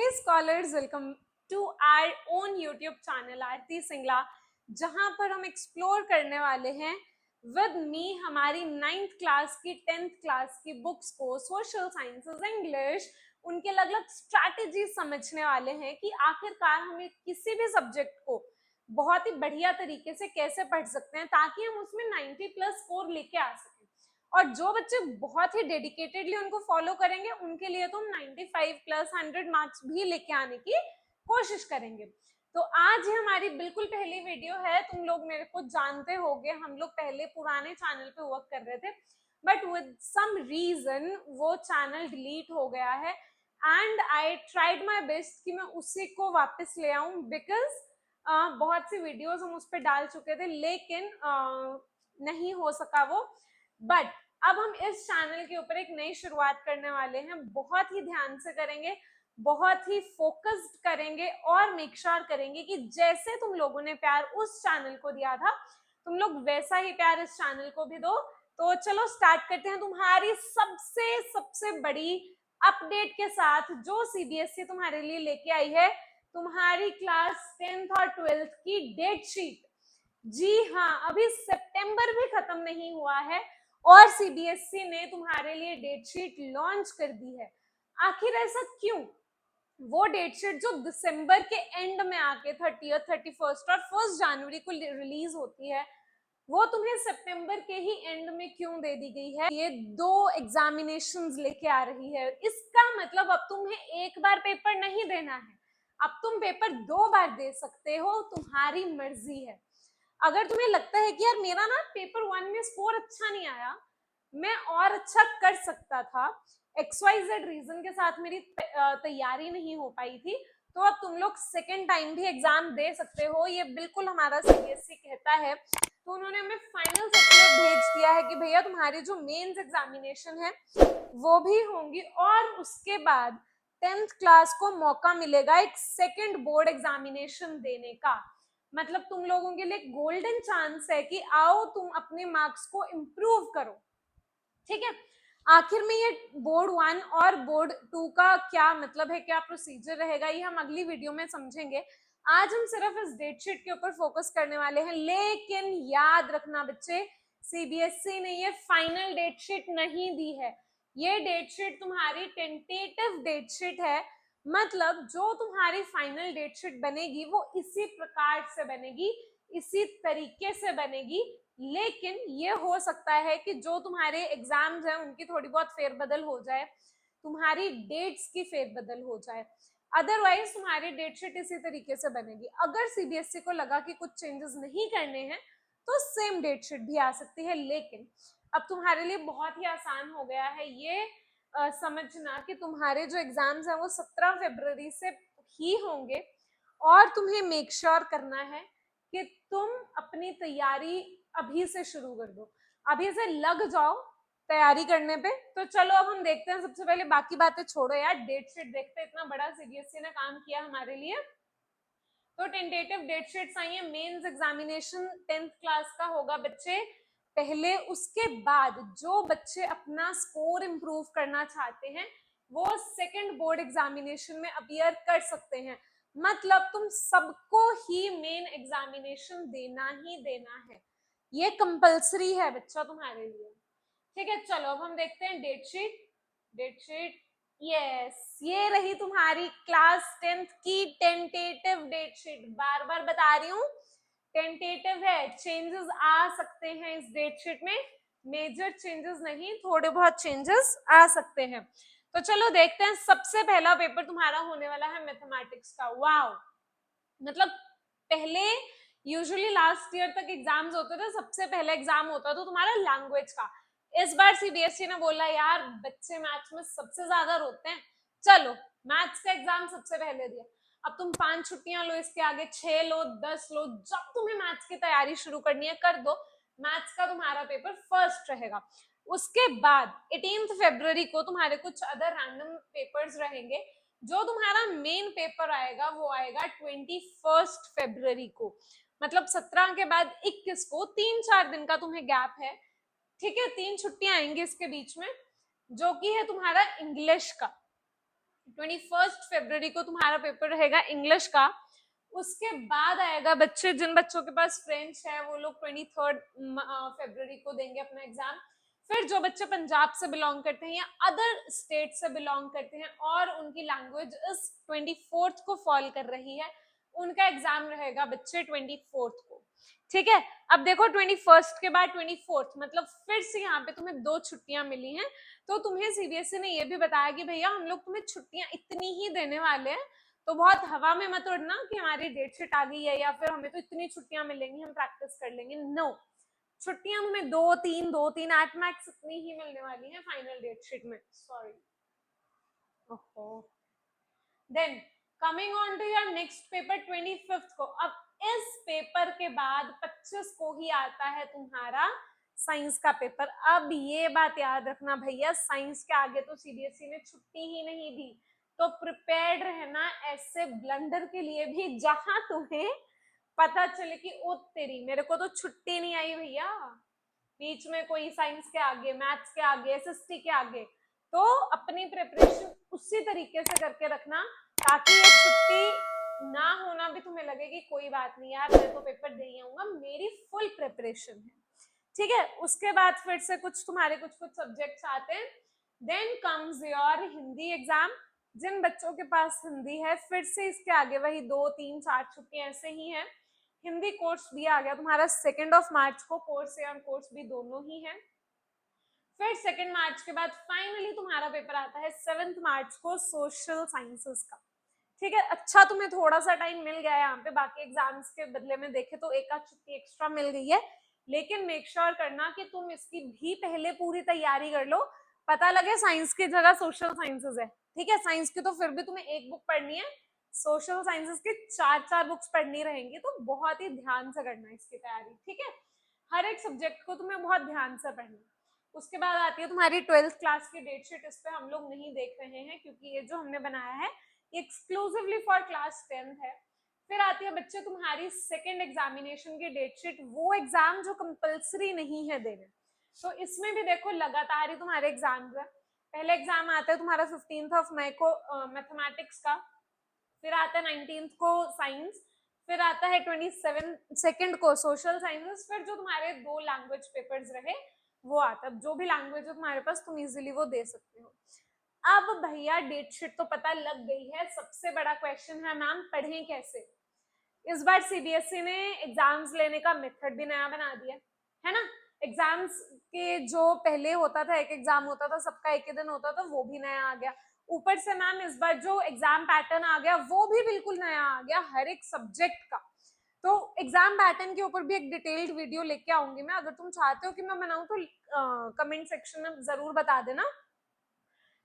Hey scholars, welcome to our own YouTube channel आरती सिंगला, जहां पर हम एक्सप्लोर करने वाले हैं विद मी हमारी 9th क्लास की 10th क्लास की बुक्स को, सोशल साइंसेस, इंग्लिश, उनके अलग अलग स्ट्रैटेजी समझने वाले हैं कि आखिरकार हमें किसी भी सब्जेक्ट को बहुत ही बढ़िया तरीके से कैसे पढ़ सकते हैं ताकि हम उसमें 90+ स्कोर लेके आ सकें। और जो बच्चे बहुत ही डेडिकेटेडली उनको फॉलो करेंगे उनके लिए तो हम 95+ 100 मार्क्स भी लेके आने की कोशिश करेंगे। तो आज ही हमारी बिल्कुल पहली वीडियो है। तुम लोग मेरे को जानते होंगे, हम लोग पहले पुराने चैनल पे वर्क कर रहे थे, बट विद सम रीजन वो चैनल डिलीट हो गया है and I tried my best कि मैं उसी को वापस ले आऊं, बिकॉज बहुत सी वीडियोस हम उस पर डाल चुके थे लेकिन नहीं हो सका वो। बट अब हम इस चैनल के ऊपर एक नई शुरुआत करने वाले हैं, बहुत ही ध्यान से करेंगे, बहुत ही फोकस्ड करेंगे और मेक श्योर करेंगे कि जैसे तुम लोगों ने प्यार उस चैनल को दिया था तुम लोग वैसा ही प्यार इस चैनल को भी दो। तो चलो स्टार्ट करते हैं तुम्हारी सबसे बड़ी अपडेट के साथ जो सीबीएसई तुम्हारे लिए लेके आई है, तुम्हारी क्लास 10th और 12th की डेट शीट। जी हाँ, अभी सितंबर भी खत्म नहीं हुआ है और सीबीएसई ने तुम्हारे लिए डेट शीट लॉन्च कर दी है। आखिर ऐसा क्यों? वो डेट शीट जो दिसंबर के एंड में आके 30th, 31st और 1 जनवरी को रिलीज होती है, वो तुम्हें सितंबर के ही एंड में क्यों दे दी गई है? ये 2 एग्जामिनेशंस लेके आ रही है। इसका मतलब अब तुम्हें एक बार पेपर नहीं देना है, अब तुम पेपर 2 बार दे सकते हो, तुम्हारी मर्जी है। अगर तुम्हें लगता है कि यार मेरा ना पेपर 1 में स्कोर अच्छा नहीं आया, मैं और अच्छा कर सकता था, XYZ रीजन के साथ मेरी तैयारी नहीं हो पाई थी, तो अब तुम लोग सेकेंड टाइम भी एग्जाम दे सकते हो। ये बिल्कुल हमारा सीबीएसई कहता है। तो उन्होंने हमें फाइनल सर्कुलर भेज दिया है कि भैया तुम्हारी जो मेंस एग्जामिनेशन है वो भी होंगी और उसके बाद 10th क्लास को मौका मिलेगा एक सेकेंड बोर्ड एग्जामिनेशन देने का। मतलब तुम लोगों के लिए गोल्डन चांस है कि आओ तुम अपने मार्क्स को इम्प्रूव करो। ठीक है, आखिर में ये बोर्ड 1 और बोर्ड 2 का क्या मतलब है, क्या प्रोसीजर रहेगा, ये हम अगली वीडियो में समझेंगे। आज हम सिर्फ इस डेट शीट के ऊपर फोकस करने वाले हैं। लेकिन याद रखना बच्चे, सीबीएसई ने ये फाइनल डेट शीट नहीं दी है, ये डेट शीट तुम्हारी टेंटेटिव डेट शीट है। मतलब जो तुम्हारी फाइनल डेट शीट बनेगी वो इसी प्रकार से बनेगी, इसी तरीके से बनेगी। लेकिन ये हो सकता है कि जो तुम्हारे एग्जाम्स हैं उनकी थोड़ी बहुत फेरबदल हो जाए, तुम्हारी डेट्स की फेरबदल हो जाए, अदरवाइज तुम्हारी डेट शीट इसी तरीके से बनेगी। अगर सीबीएसई को लगा कि कुछ चेंजेस नहीं करने हैं तो सेम डेट शीट भी आ सकती है। लेकिन अब तुम्हारे लिए बहुत ही आसान हो गया है ये समझना कि तुम्हारे जो एग्जाम्स हैं वो 17 फरवरी से ही होंगे और तुम्हें मेक श्योर करना है कि तुम अपनी तैयारी अभी से शुरू कर दो, अभी से लग जाओ तैयारी करने पे। तो चलो अब हम देखते हैं, सबसे पहले बाकी बातें छोड़ो यार, डेट शीट देखते हैं। इतना बड़ा सीबीएसई ने काम किया हमारे लिए। तो टेंटेटिव डेट शीट्स आई है। मेंस एग्जामिनेशन 10th क्लास का होगा बच्चे पहले, उसके बाद जो बच्चे अपना स्कोर इंप्रूव करना चाहते हैं वो सेकंड बोर्ड एग्जामिनेशन में अपीयर कर सकते हैं। मतलब तुम सबको ही मेन एग्जामिनेशन देना ही देना है, ये कंपलसरी है बच्चा तुम्हारे लिए। ठीक है, चलो अब हम देखते हैं date sheet. Date sheet yes, ये रही तुम्हारी क्लास 10th की टेंटेटिव डेट शीट। बार बार बता रही हूँ, टेंटेटिव है, चेंजेस आ सकते हैं इस डेट शीट में, मेजर चेंजेस नहीं, थोड़े बहुत चेंजेस आ सकते हैं। तो चलो देखते हैं। सबसे पहला पेपर तुम्हारा होने वाला है मैथमेटिक्स का। वाओ, मतलब पहले यूजुअली लास्ट ईयर तक एग्जाम्स होते थे, सबसे पहला एग्जाम होता था तुम्हारा लैंग्वेज का। इस बार सीबीएसई ने बोला यार बच्चे मैथ्स में सबसे ज्यादा रोते हैं, चलो मैथ्स का एग्जाम सबसे पहले दिया। अब तुम 5 छुट्टियां लो, इसके आगे 6 लो, 10 लो, जब तुम्हें मैथ्स की तैयारी शुरू करनी है कर दो। मैथ्स का तुम्हारा पेपर फर्स्ट रहेगा। उसके बाद 18 फरवरी को तुम्हारे कुछ अदर रैंडम पेपर्स रहेंगे। जो तुम्हारा मेन पेपर आएगा वो आएगा 21 फरवरी को। मतलब 17 के बाद 21 को 3-4 दिन का तुम्हें गैप है। ठीक है, 3 छुट्टियां आएंगी इसके बीच में, जो कि है तुम्हारा इंग्लिश का। 21 फरवरी को तुम्हारा पेपर रहेगा इंग्लिश का। उसके बाद आएगा बच्चे, जिन बच्चों के पास फ्रेंच है वो लोग 23 फरवरी को देंगे अपना एग्जाम। फिर जो बच्चे पंजाब से बिलोंग करते हैं या अदर स्टेट से बिलोंग करते हैं और उनकी लैंग्वेज इस 24 को फॉल कर रही है, उनका एग्जाम रहेगा बच्चे 24 को। ठीक है, अब देखो 21 के बाद 24 मतलब फिर से यहाँ पे तुम्हें 2 छुट्टियां मिली हैं। तो तुम्हें सीबीएसई ने ये भी बताया कि भैया हम लोग तुम्हें छुट्टियां इतनी ही देने वाले हैं, तो बहुत हवा में मत उड़ना कि हमारी डेट शीट आ गई है या फिर हमें तो इतनी छुट्टियां मिलेंगी हम प्रैक्टिस कर लेंगे। नो, छुट्टियां तुम्हें 2-3 8 मैक्स इतनी ही मिलने वाली है फाइनल डेट शीट में। Sorry. Then coming on to your next paper 25 को। अब इस पेपर के बाद 25 को ही आता है तुम्हारा साइंस का पेपर। अब ये बात याद रखना भैया, साइंस के आगे तो सीबीएसई ने छुट्टी ही नहीं दी, तो प्रिपेयर्ड रहना ऐसे ब्लंडर के लिए भी जहां तुम्हें पता चले कि ओ तेरी मेरे को तो छुट्टी नहीं आई भैया, बीच में कोई साइंस के आगे, मैथ्स के आगे, एसएसटी के आगे। तो अपनी प्रिपरेशन उसी तरीके से करके रखना ताकि ये छुट्टी ना होना भी तुम्हें लगे कि कोई बात नहीं यार, मैं तो पेपर दे ही आऊंगा, मेरी फुल प्रिपरेशन है। ठीक है, उसके बाद फिर से कुछ तुम्हारे कुछ सब्जेक्ट्स आते हैं। Then comes your Hindi exam. जिन बच्चों के पास हिंदी है, फिर से इसके आगे वही 2-3-4 छुट्टियां ऐसे ही है। हिंदी कोर्स भी आ गया तुम्हारा 2 मार्च को, कोर्स ए और कोर्स भी दोनों ही है। फिर 2 मार्च के बाद फाइनली तुम्हारा पेपर आता है 7 मार्च को, सोशल साइंसेस का। ठीक है, अच्छा तुम्हें थोड़ा सा टाइम मिल गया है यहाँ पे, बाकी एग्जाम्स के बदले में देखे तो एक आध छुट्टी एक्स्ट्रा मिल गई है, लेकिन मेक श्योर करना कि तुम इसकी भी पहले पूरी तैयारी कर लो। पता लगे साइंस की जगह सोशल साइंसेस है। ठीक है, साइंस की तो फिर भी तुम्हें एक बुक पढ़नी है, सोशल साइंसेस की 4-4 बुक्स पढ़नी रहेंगी, तो बहुत ही ध्यान से करना इसकी तैयारी। ठीक है, हर एक सब्जेक्ट को तुम्हें बहुत ध्यान से पढ़ना। उसके बाद आती है तुम्हारी 12th क्लास की डेट शीट। इस पे हम लोग नहीं देख रहे हैं क्योंकि ये जो हमने बनाया है एक्सक्लूसिवली फॉर क्लास 10th है। फिर आती है बच्चे तुम्हारी सेकेंड एग्जामिनेशन की डेट शीट, वो एग्जाम जो कंपल्सरी नहीं है देने। तो इसमें भी देखो लगातार ही तुम्हारे एग्जाम है। पहले एग्जाम आता है तुम्हारा 15 मई को मैथमेटिक्स का, फिर आता है 19 को साइंस, फिर आता है 22 को सोशल साइंसेस, फिर जो तुम्हारे 2 लैंग्वेज पेपर्स रहे वो आता है। जो भी लैंग्वेज है तुम्हारे पास तुम इजीली वो दे सकते हो। अब भैया डेट शीट तो पता लग गई है, सबसे बड़ा क्वेश्चन है मैम पढ़ें कैसे। इस बार सीबीएसई ने एग्जाम्स लेने का मेथड भी नया बना दिया है ना। एग्जाम्स के जो पहले होता था, एक एग्जाम होता था सबका एक ही दिन होता था, वो भी नया आ गया। ऊपर से मैम इस बार जो एग्जाम पैटर्न आ गया वो भी बिल्कुल नया आ गया हर एक सब्जेक्ट का। तो एग्जाम पैटर्न के ऊपर भी एक डिटेल्ड वीडियो लेके आऊंगी मैं, अगर तुम चाहते हो कि मैं बनाऊं तो कमेंट सेक्शन में जरूर बता देना।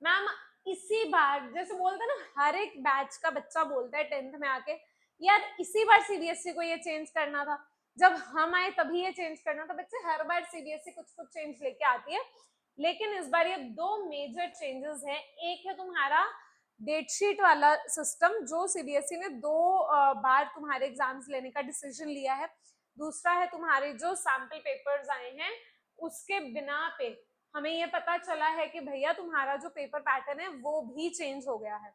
मैम इसी बार जैसे बोलते हैं ना, हर एक बैच का बच्चा बोलता है 10th में आके यार इसी बार सीबीएसई को ये चेंज करना था, जब हम आए तभी ये चेंज करना था। बच्चे हर बार सीबीएसई कुछ कुछ चेंज लेके आती है, लेकिन इस बार ये 2 मेजर चेंजेस हैं। एक है तुम्हारा डेट शीट वाला सिस्टम, जो सीबीएसई ने 2 बार तुम्हारे एग्जाम्स लेने का डिसीजन लिया है। दूसरा है तुम्हारे जो सैंपल पेपर्स आए हैं उसके बिना पे हमें ये पता चला है कि भैया तुम्हारा जो पेपर पैटर्न है वो भी चेंज हो गया है।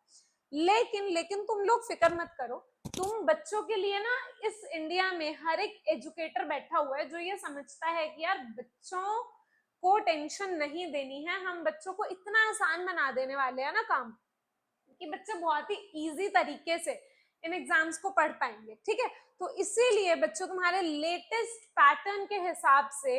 लेकिन तुम लोग फिक्र मत करो, तुम बच्चों के लिए ना इस इंडिया में हर एक एजुकेटर बैठा हुआ है जो ये समझता है कि यार बच्चों को टेंशन नहीं देनी है, हम बच्चों को इतना आसान बना देने वाले हैं ना काम कि बच्चे बहुत ही इजी तरीके से इन एग्जाम्स को पढ़ पाएंगे। ठीक है, तो इसीलिए बच्चों तुम्हारे लेटेस्ट पैटर्न के हिसाब से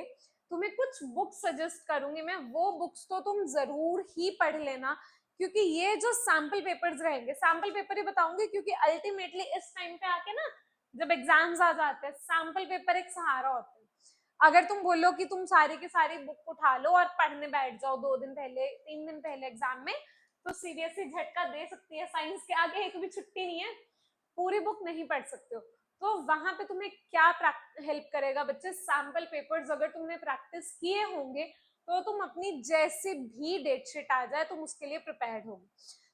तुम्हें कुछ बुक्स सजेस्ट करूंगी मैं, वो बुक्स तो तुम जरूर ही पढ़ लेना, क्योंकि ये जो सैंपल पेपर्स रहेंगे, सैंपल पेपर ही बताऊंगी क्योंकि अल्टीमेटली इस टाइम पे आके ना जब एग्जाम्स आ जाते हैं सैंपल पेपर एक सहारा होता है। अगर तुम बोलो कि तुम सारी की सारी बुक उठा लो और पढ़ने बैठ जाओ 2 दिन पहले 3 दिन पहले एग्जाम में, तो सीबीएसई झटका दे सकती है। साइंस के आगे एक भी छुट्टी नहीं है, पूरी बुक नहीं पढ़ सकते हो। तो वहां पे तुम्हें क्या हेल्प करेगा बच्चे, सैंपल पेपर्स अगर तुमने प्रैक्टिस किए होंगे तो तुम अपनी जैसी भी डेट शीट आ जाए तुम उसके लिए प्रिपेयर्ड होगे।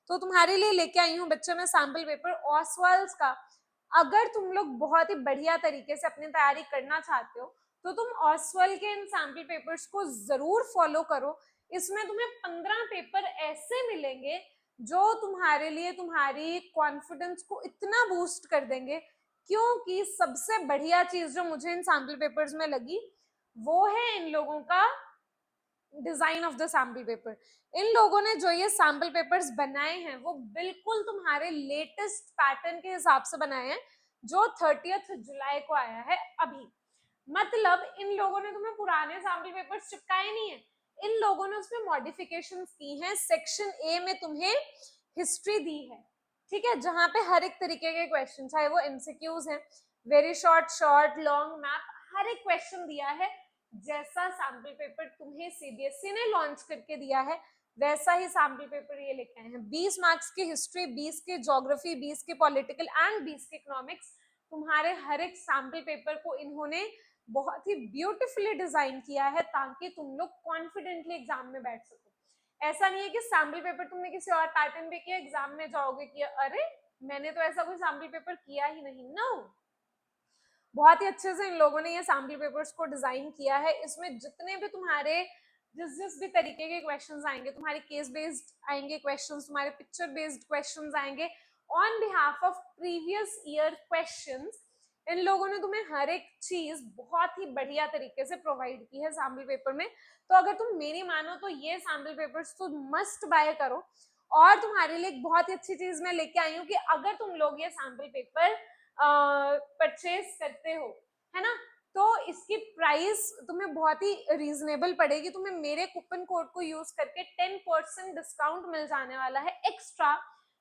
तो तुम्हारे लिए लेके आई हूँ बच्चे मैं सैंपल पेपर ऑसवाल्स का। अगर तुम लोग बहुत ही बढ़िया तरीके से अपनी तैयारी करना चाहते हो तो तुम ऑसवाल के इन सैंपल पेपर्स को जरूर फॉलो करो। इसमें तुम्हें 15 पेपर ऐसे मिलेंगे जो तुम्हारे लिए तुम्हारी कॉन्फिडेंस को इतना बूस्ट कर देंगे। क्योंकि सबसे बढ़िया चीज जो मुझे इन सैम्पल पेपर्स में लगी वो है इन लोगों का design of the sample paper. इन लोगों ने जो ये सैम्पल पेपर्स बनाए हैं वो बिल्कुल तुम्हारे लेटेस्ट पैटर्न के हिसाब से बनाए हैं जो 30 जुलाई को आया है अभी। मतलब इन लोगों ने तुम्हें पुराने सैम्पल पेपर्स चिपकाए नहीं है, इन लोगों ने उसमें मॉडिफिकेशंस की हैं। सेक्शन ए में तुम्हें हिस्ट्री दी है, ठीक है, जहां पे हर एक तरीके के क्वेश्चन, चाहे वो एमसीक्यूज हैं, very short, short, long, map, हर एक क्वेश्चन दिया है। जैसा सैम्पल पेपर तुम्हें सीबीएसई ने लॉन्च करके दिया है वैसा ही सैम्पल पेपर ये लेके आए हैं। 20 मार्क्स की हिस्ट्री, 20 के ज्योग्राफी, 20 के पॉलिटिकल एंड 20 के इकोनॉमिक्स। तुम्हारे हर एक सैम्पल पेपर को इन्होंने बहुत ही ब्यूटीफुली डिजाइन किया है ताकि तुम लोग कॉन्फिडेंटली एग्जाम में बैठ सको। ऐसा नहीं है कि सैम्पल पेपर तुमने किसी और पैटर्न पे किया, एग्जाम में जाओगे कि अरे मैंने तो ऐसा कोई सैम्पल पेपर किया ही नहीं। नो, बहुत ही अच्छे से इन लोगों ने ये सैम्पल पेपर्स को डिजाइन किया है। इसमें जितने भी तुम्हारे जिस भी तरीके के क्वेश्चंस आएंगे, तुम्हारे केस बेस्ड आएंगे क्वेश्चंस, तुम्हारे पिक्चर बेस्ड क्वेश्चंस आएंगे on behalf of previous year questions. इन लोगों ने तुम्हें हर एक चीज बहुत ही बढ़िया तरीके से प्रोवाइड की है सैम्पल पेपर में। तो अगर तुम मेरी मानो तो ये सैम्पल पेपर्स तो मस्ट बाय करो। और तुम्हारे लिए एक बहुत ही अच्छी चीज मैं लेके आई हूँ कि अगर तुम लोग ये सैम्पल पेपर परचेज करते हो, है ना, तो इसकी प्राइस तुम्हें बहुत ही रीजनेबल पड़ेगी। तुम्हें मेरे कूपन कोड को यूज करके 10% डिस्काउंट मिल जाने वाला है एक्स्ट्रा।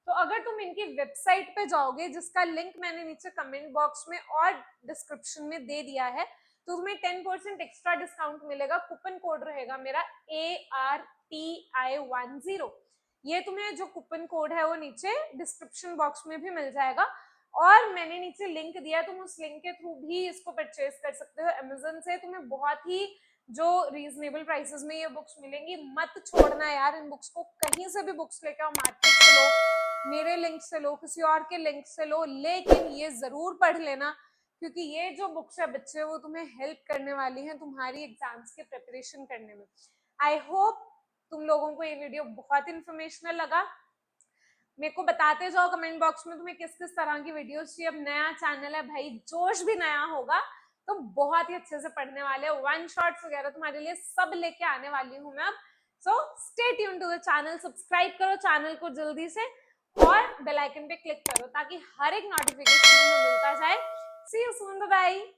तो अगर तुम इनकी वेबसाइट पे जाओगे, जिसका लिंक मैंने नीचे कमेंट बॉक्स में और डिस्क्रिप्शन में दे दिया है, तो तुम्हें 10% एक्स्ट्रा डिस्काउंट मिलेगा। कूपन कोड रहेगा मेरा ARTI10। ये तुम्हें जो कूपन कोड है वो नीचे डिस्क्रिप्शन बॉक्स में भी मिल जाएगा और मैंने नीचे लिंक दिया है, तुम उस लिंक के थ्रू भी इसको परचेज कर सकते हो अमेज़न से। तुम्हें बहुत ही जो रीजनेबल प्राइसेस में ये बुक्स मिलेंगी। मत छोड़ना यार इन बुक्स को, कहीं से भी बुक्स लेकर आओ, मार्केट से लो, मेरे लिंक से लो, किसी और के लिंक से लो, लेकिन ये जरूर पढ़ लेना क्योंकि ये जो बुक्स है बच्चे वो तुम्हें हेल्प करने वाली हैं तुम्हारी एग्जाम्स के प्रिपरेशन करने में। आई होप तुम लोगों को ये वीडियो बहुत इंफॉर्मेशनल लगा। मेरे को बताते जाओ कमेंट बॉक्स में तुम्हें किस किस तरह की वीडियोस चाहिए। अब नया चैनल है भाई, जोश भी नया होगा तो बहुत ही अच्छे से पढ़ने वाले हो, वन शॉट्स वगैरह तुम्हारे लिए सब लेके आने वाली हूँ मैं अब। So stay tune to the channel, subscribe करो चैनल को जल्दी से और बेल आइकन पे क्लिक करो ताकि हर एक नोटिफिकेशन तुम्हें मिलता जाए। सी यू सून, बाय बाय।